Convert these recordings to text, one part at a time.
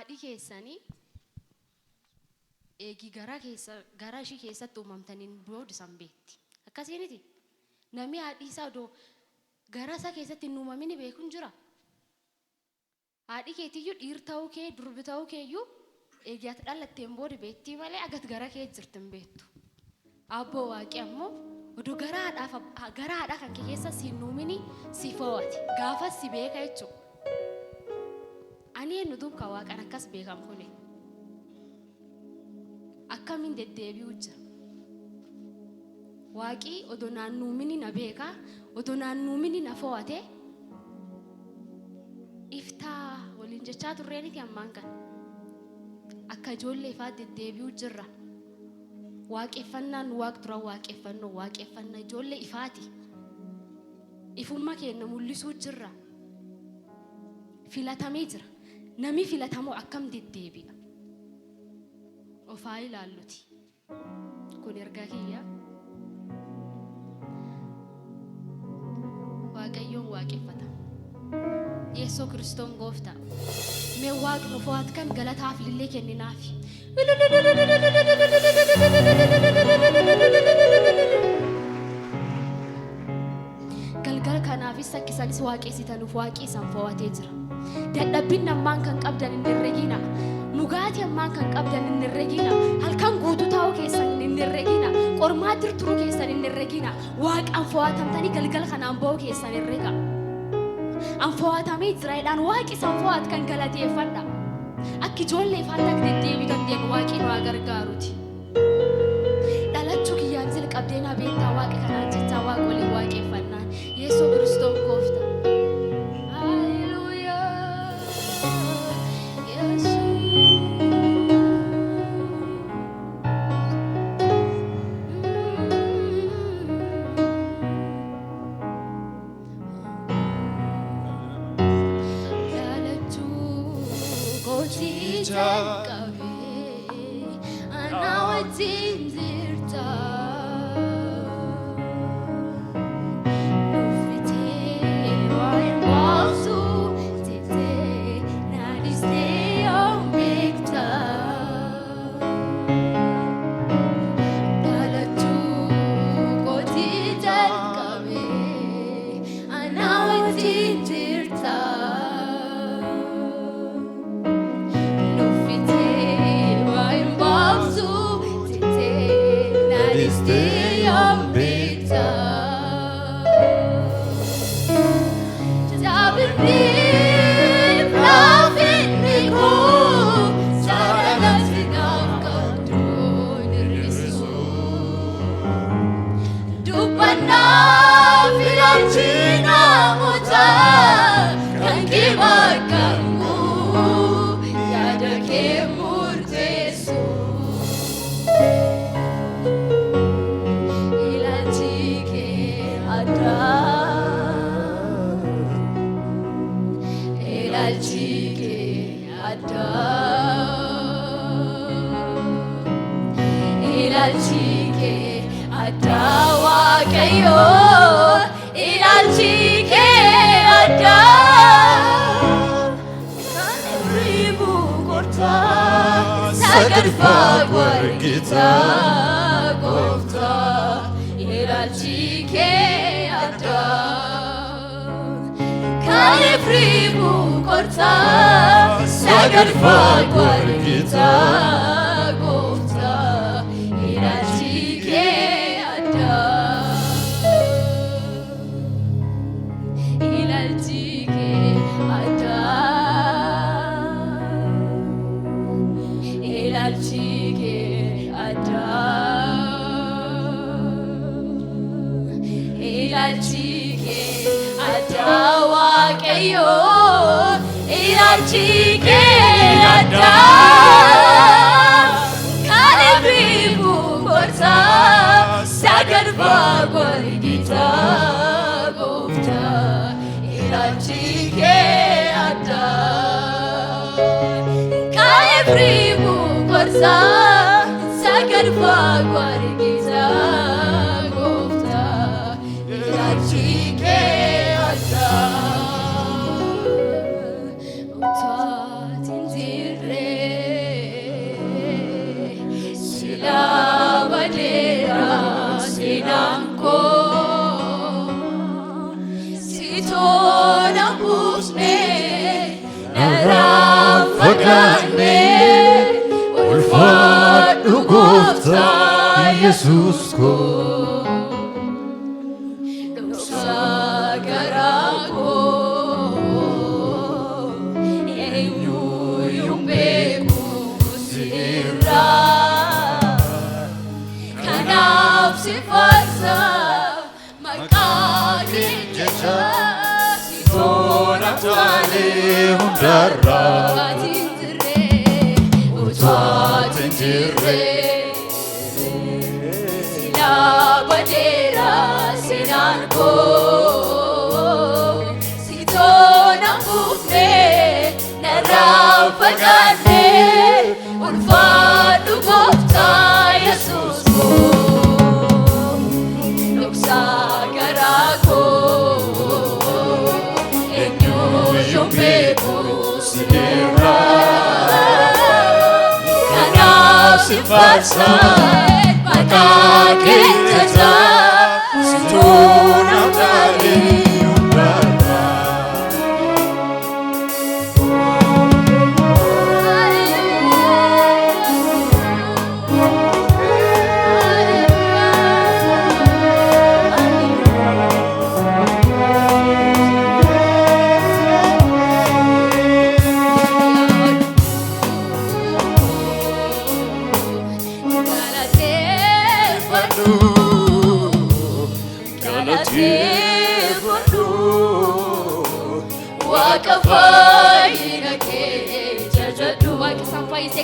haadhi keessanii eegi gara ishii keessatti uumamtaniin boodisan beekti. Akkasiiniti namni haadhi isaa odoo gara isaa keessatti hin uumamin beekuun jira. Haadhi keetiyyuu dhiir ta'uu kee durbi ta'uu keeyyuu eegi ati dhalatteen boodi beektii malee agat gara kee jirti hin beektu. Abboo waaqi ammoo odoo gara haadhaa kan kee keessa si hin uumini si fo'ate gaafa si beeka jechuudha. Ani eenyu duukaa waaqan akkas beekam kuni akkamiin deddeebi'u jira. Waaqii odoo naannuumini na beeka odoo naannuumini na fo'ate iftaa waliin jechaa turreeniti ammaan kan akka ijoollee ifaa deddeebi'u jirra. Waaqeffannaan waaq dura waaqeffannaa ijoollee ifaati. Ifummaa keenya mul'isuu jirra. Filatamee jira. Nami filatamoo akkam deddeebi'a. Ofaa ilaalluti. Kun ergaa kiyya. Waaqayyoon waaqeffata. Yeesoo Kiristoon gooftaa. Mee waaqni nu fo'at kan galataaf illee kenninaafi. Galgal kanaafis sakkisanis waaqessitanuuf waaqii isaan fo'atee jira. Dadhabbiin ammaan kan qabdan inni herregina. Nugaati ammaan kan qabdan inni herregina. Halkan guutuu taa'uu keessan inni herregina. Qormaa turuu keessan inni herregina. Waaqaan fo'atamtanii galgal kanaan ba'uu keessan herrega. An fo'atamee jiraadhaan waaqi isaan fo'at kan galateeffadha. Akka ijoollee ifaatti akka deddeebitan deemu waaqii nu gargaaruuti. Dhalachuu kiyyaan jalqabdeen beektaa waaqa kanaan jechaa waaqa waliin waaqeffannaan Yeesoo Kiristoon gooftaa. Taught in the Ulfaadhu Yesus ko Doksa garaa koo eenyu yung beeku sirraa kanaaf si faarsa maqaa keenya si toona taalee hundarraa Waatiin jirree utwaatiin jirree Badera senarko sitona mufne narafagane ulfaadhu goofta Yesus ko doksa garako eenyu yung beeku sirraa kanaaf si faarsa maqaa keenya si toona taalee hundarraa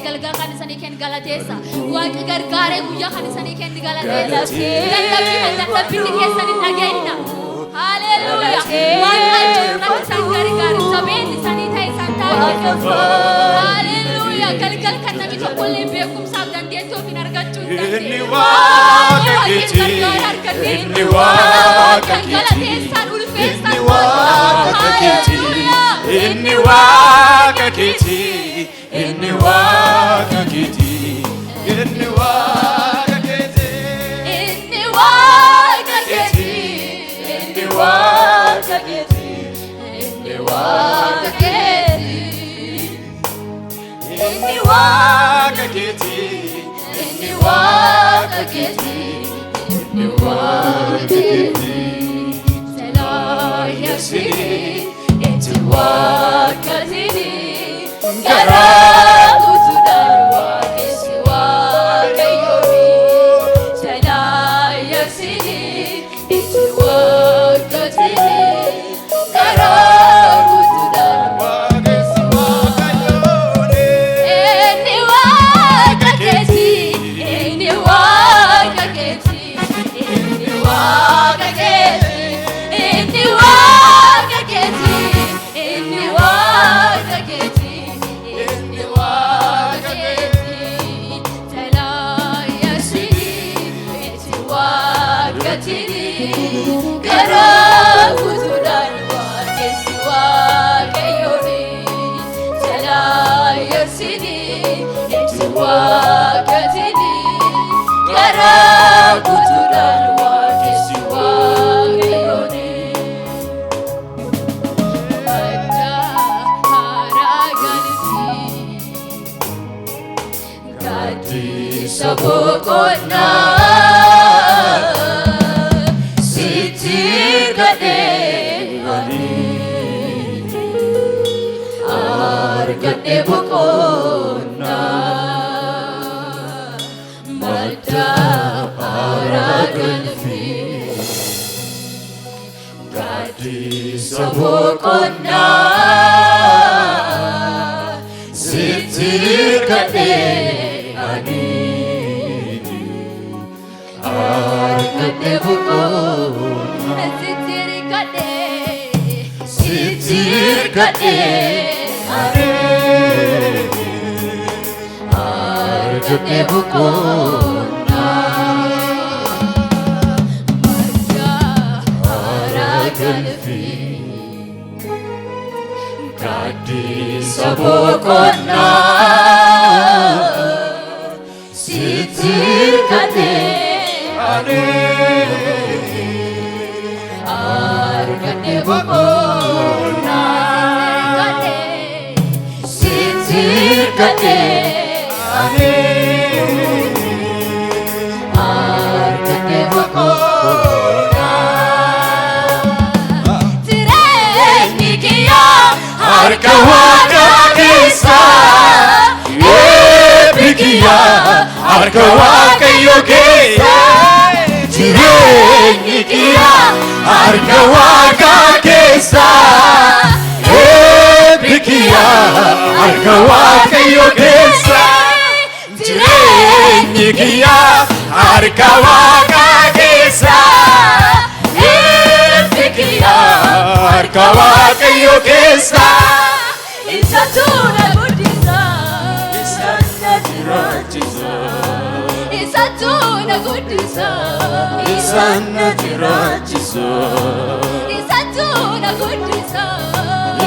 galgal kan isanii kenni galateessa waaqa gargaaree guyyaa kan isanii kenni galateessa dadhabbiin keessanii dhageenna haleluuyaa waaqa jirra isaan gargaaru sabeen isanii ta'e isaan taa'e haleluuyaa galgal kan namni tokkollee beekumsaaf dandeettii ofiin argachuu hin dandeenye inni waaqa keeti inni waaqa galateessaan ulfeessaan waaqa keeti inni waaqa keeti inni waaqa keeti inni waaqa keeti inni waaqa keeti inni waaqa keeti inni waaqa keeti inni waaqa keeti inni waaqa keeti inni waaqa keeti Selayasi itti waaqa keeti garaa guutuudhaan waaqessi waaqayyoof Selayasi itti waaqa keeti garaa guutuudhaan waaqessi waaqayyoof inni waaqa keeti inni waaqa keeti inni waaqa keeti inni waaqa keeti inni waaqa keeti garaa guutuudhaan waaqessi waaqayyoof Selayasi itti waaqa keeti garaa guutuudhaan waaqessi waaqayyoof addaa haaraa galtii gaaddisa boqonnaa argadhe boqonnaa madda haaraa galfii gaaddisa boqonnaa sitti argadhe ani argadhe boqonnaa sitti argadhe argadhe boqonnaa madda haaraa galfii gaaddisa boqonnaa sitti argadhe ani argadhe boqonnaa sitti argadhe ani harka waaqa keessa eebbikiya harka waaqayyo keessa jireenyi kiyya harka waaqa keessa eebbikiya harka waaqayyo keessa jireenyi kiyya harka waaqa keessa eebbikiya harka waaqayyo keessa isa tuna guddisa isa na jiraachisa isa tuna guddisa isa na jiraachisa isa tuna guddisa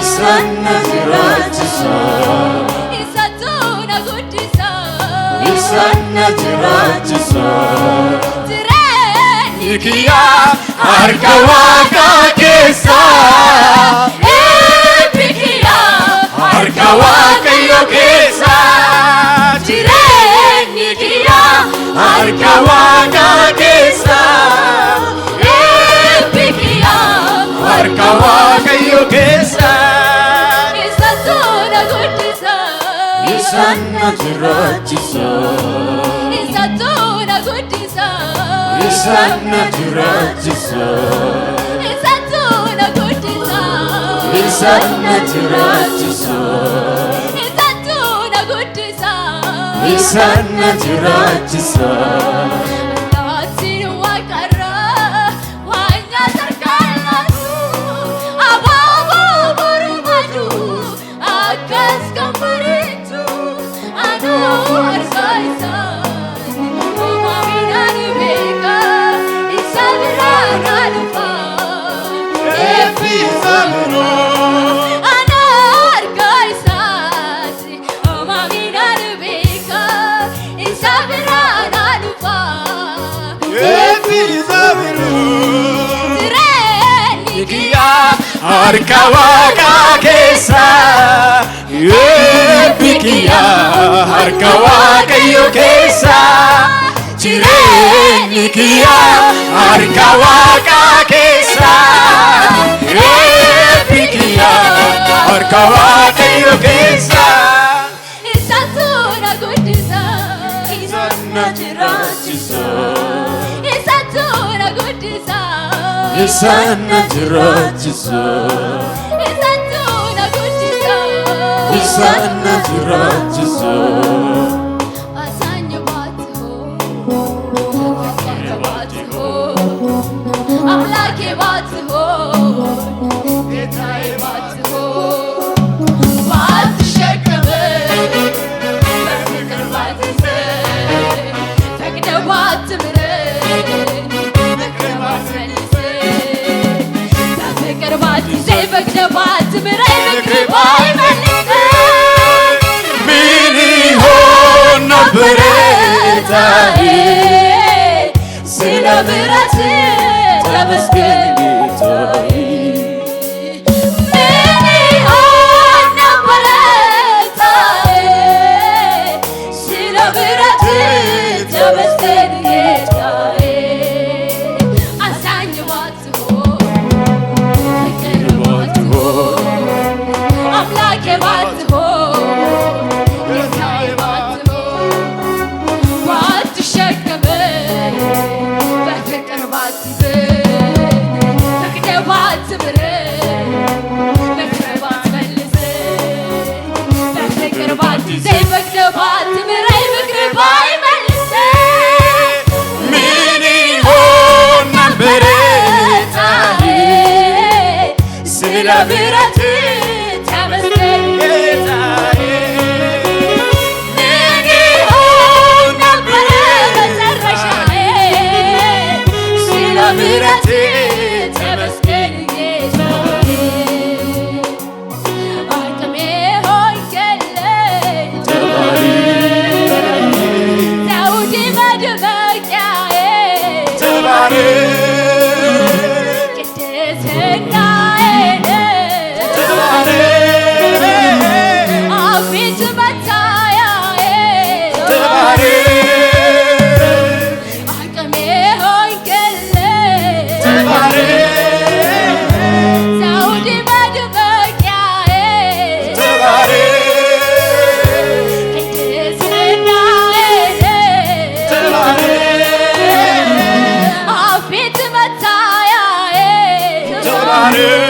isa na jiraachisa isa tuna guddisa isa na jiraachisa jireenyi kiyya harka waaqa keessa eebbikiya harka waaqayyo keessa jireenyi kiyya harka waaqa keessa eebbikiya harka waaqayyo keessa isa tuna guddisa isa na jiraachisa isa tuna guddisa isa na jiraachisa isa tuna guddisa isa na jiraachisa isa tuna guddisa isa na jiraachisa harka waaqa keessa eebbikiya harka waaqayyo keessa jireenyi kiyya harka waaqa keessa eebbikiya harka waaqayyo keessa isa tuna guddisa isa na jiraachisa isa tuna guddisa isa na jiraachisa isa tuna guddisa isa na jiraachisa asanya baatu asanya baatu amlake baatu betai baatu baatu shakabe bakar baatu se takda baatu mire bakar baatu say bagdabat miray bakrbay malise mini hon nabretae sila birate tabaskenitae mini hon nabretae sila birate tabaskenitae la verate tabaskenitae negi hona barata sarashae si la verate tabaskenitae akame hoy kelle tabari saudi madbakiae tabari ዛሬ